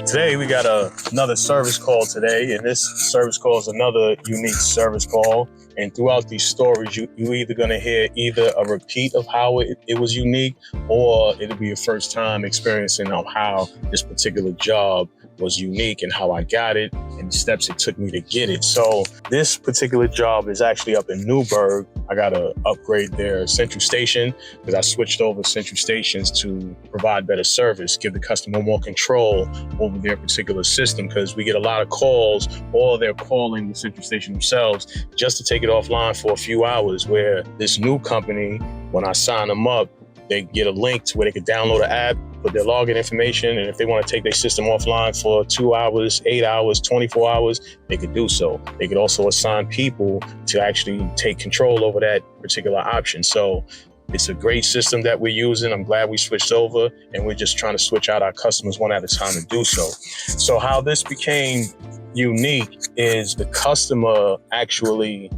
Today we got another service call today, and this service call is another unique service call. And throughout these stories, you either going to hear either a repeat of how it was unique, or it'll be your first time experiencing how this particular job was unique and how I got it and the steps it took me to get it. So this particular job is actually up in Newburgh. I got to upgrade their central station because I switched over central stations to provide better service, give the customer more control over their particular system, because we get a lot of calls, or they're calling the central station themselves just to take it offline for a few hours, where this new company, when I sign them up, they get a link to where they can download an app, put their login information, and if they want to take their system offline for 2 hours, 8 hours, 24 hours, they could do so. They could also assign people to actually take control over that particular option. So it's a great system that we're using. I'm glad we switched over, and we're just trying to switch out our customers one at a time to do so. So how this became unique is the customer actually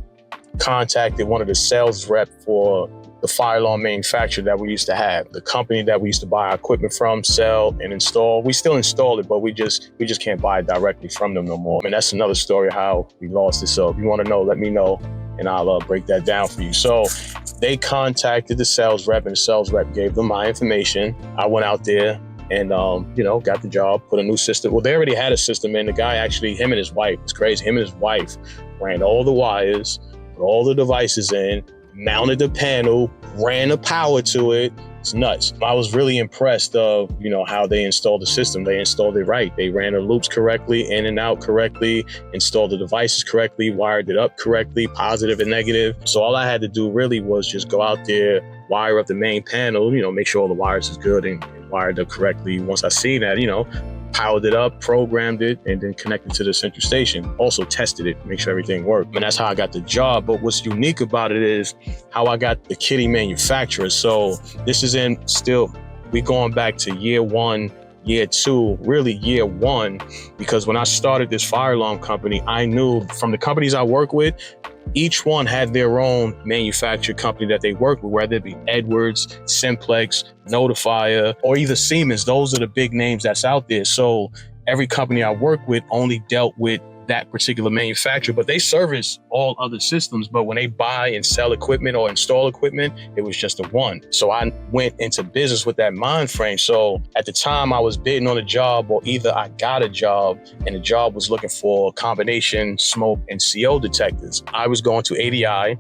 contacted one of the sales rep for the fire alarm manufacturer that we used to have, the company that we used to buy our equipment from, sell, and install. We still install it, but we just can't buy it directly from them no more. And that's another story how we lost it. So if you want to know, let me know, and I'll break that down for you. So they contacted the sales rep, and the sales rep gave them my information. I went out there and, got the job, put a new system. Well, they already had a system, and the guy actually, him and his wife, it's crazy, him and his wife ran all the wires, put all the devices in, mounted the panel, ran the power to it. It's nuts. I was really impressed of, how they installed the system. They installed it right. They ran the loops correctly, in and out correctly, installed the devices correctly, wired it up correctly, positive and negative. So all I had to do really was just go out there, wire up the main panel, make sure all the wires is good and wired up correctly. Once I see that, powered it up, programmed it, and then connected to the central station. Also tested it, make sure everything worked. And that's how I got the job. But what's unique about it is how I got the kitty manufacturer. So this is we going back to year one, year two, really year one, because when I started this fire alarm company, I knew from the companies I work with, each one had their own manufacturer company that they work with, whether it be Edwards, Simplex, Notifier, or either Siemens. Those are the big names that's out there. So every company I work with only dealt with that particular manufacturer, but they service all other systems. But when they buy and sell equipment or install equipment, it was just a one. So I went into business with that mind frame. So at the time I was bidding on a job, or either I got a job and the job was looking for combination smoke and CO detectors. I was going to ADI.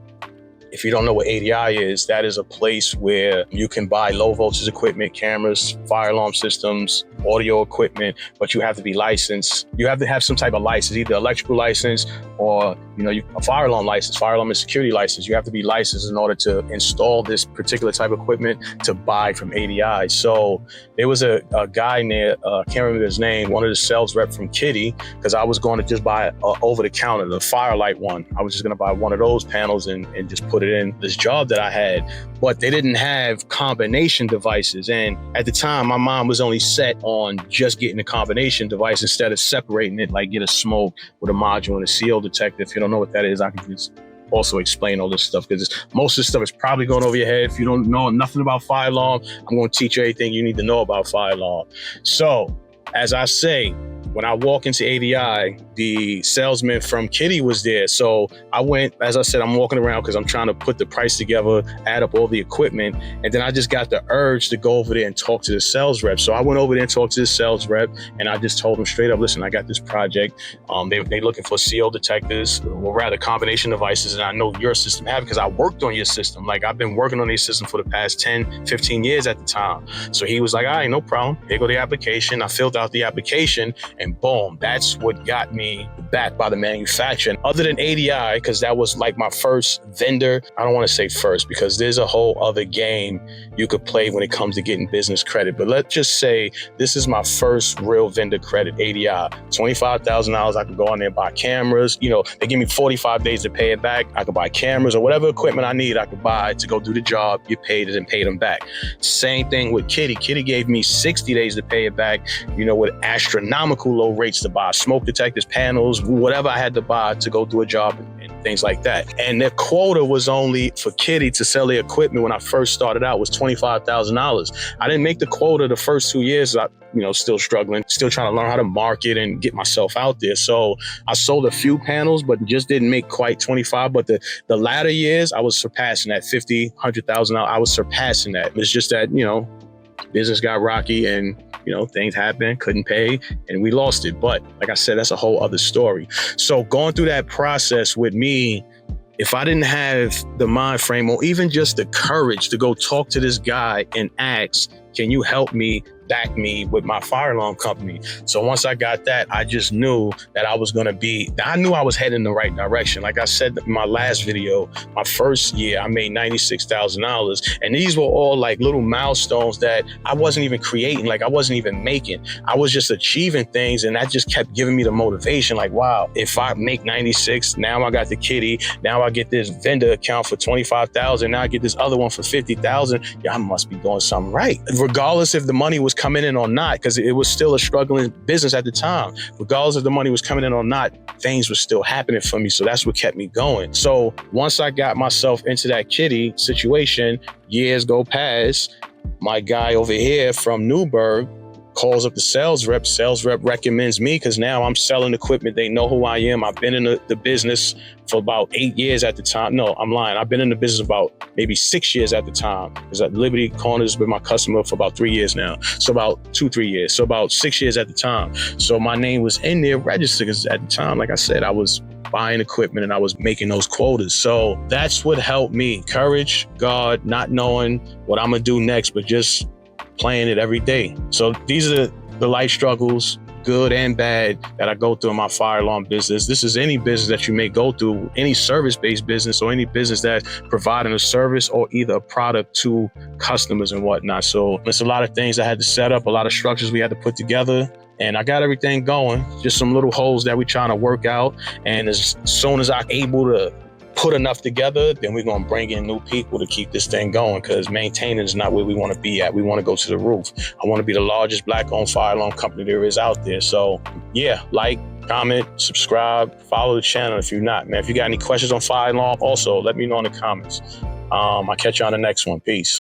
If you don't know what ADI is, that is a place where you can buy low voltage equipment, cameras, fire alarm systems, audio equipment, but you have to be licensed. You have to have some type of license, either electrical license or a fire alarm license, fire alarm and security license. You have to be licensed in order to install this particular type of equipment to buy from ADI. So there was a guy there, I can't remember his name, one of the sales rep from Kitty, because I was going to just buy over the counter, the Firelight one. I was just going to buy one of those panels and just put it in this job that I had, but they didn't have combination devices. And at the time, my mind was only set on just getting a combination device instead of separating it, like get a smoke with a module and a CO detector. If you don't know what that is, I can just also explain all this stuff, because most of this stuff is probably going over your head. If you don't know nothing about fire alarm, I'm going to teach you everything you need to know about fire alarm. So as I say, when I walk into ADI, the salesman from Kitty was there. So I went, as I said, I'm walking around because I'm trying to put the price together, add up all the equipment. And then I just got the urge to go over there and talk to the sales rep. So I went over there and talked to the sales rep, and I just told him straight up, listen, I got this project. They looking for CO detectors, or rather combination devices. And I know your system have, because I worked on your system. Like, I've been working on these systems for the past 10, 15 years at the time. So he was like, all right, no problem. Here go the application. I filled out the application, and boom, that's what got me backed by the manufacturer. And other than ADI, because that was like my first vendor, I don't want to say first, because there's a whole other game you could play when it comes to getting business credit. But let's just say this is my first real vendor credit, ADI. $25,000, I could go on there and buy cameras. They give me 45 days to pay it back. I could buy cameras or whatever equipment I need, I could buy to go do the job, get paid it, and pay them back. Same thing with Kitty. Kitty gave me 60 days to pay it back, with astronomical low rates to buy smoke detectors, panels, whatever I had to buy to go do a job and things like that. And their quota was only for Kitty to sell their equipment when I first started out was $25,000. I didn't make the quota the first 2 years. Still struggling, still trying to learn how to market and get myself out there. So I sold a few panels, but just didn't make quite 25. But the latter years, I was surpassing that 50, 100,000. I was surpassing that. It's just that, business got rocky and, things happened, couldn't pay, and we lost it. But like I said, that's a whole other story. So going through that process with me, if I didn't have the mind frame or even just the courage to go talk to this guy and ask, can you help me, back me with my fire alarm company? So once I got that, I just knew that I was heading in the right direction. Like I said in my last video, my first year, I made $96,000. And these were all like little milestones that I wasn't even creating, like I wasn't even making. I was just achieving things, and that just kept giving me the motivation. Like, wow, if I make 96, now I got the kitty, now I get this vendor account for 25,000, now I get this other one for 50,000. Yeah, I must be doing something right. Regardless if the money was coming in or not, because it was still a struggling business at the time. Regardless if the money was coming in or not, things were still happening for me. So that's what kept me going. So once I got myself into that kitty situation, years go past, my guy over here from Newburgh calls up the sales rep. Sales rep recommends me because now I'm selling equipment. They know who I am. I've been in the business for about 8 years at the time. No, I'm lying. I've been in the business about maybe 6 years at the time, because Liberty Corner's been my customer for about 3 years now. So about 2-3 years. So about 6 years at the time. So my name was in there registered, because at the time, like I said, I was buying equipment and I was making those quotas. So that's what helped me. Courage, God, not knowing what I'm going to do next, but just playing it every day. So these are the life struggles, good and bad, that I go through in my fire alarm business. This is any business that you may go through, any service-based business or any business that's providing a service or either a product to customers and whatnot. So it's a lot of things I had to set up, a lot of structures we had to put together. And I got everything going, just some little holes that we're trying to work out. And as soon as I'm able to put enough together, then we're going to bring in new people to keep this thing going, because maintaining is not where we want to be at. We want to go to the roof. I want to be the largest Black-owned fire alarm company there is out there. So yeah, like, comment, subscribe, follow the channel if you're not, man. If you got any questions on fire alarm, also let me know in the comments. I'll catch you on the next one. Peace.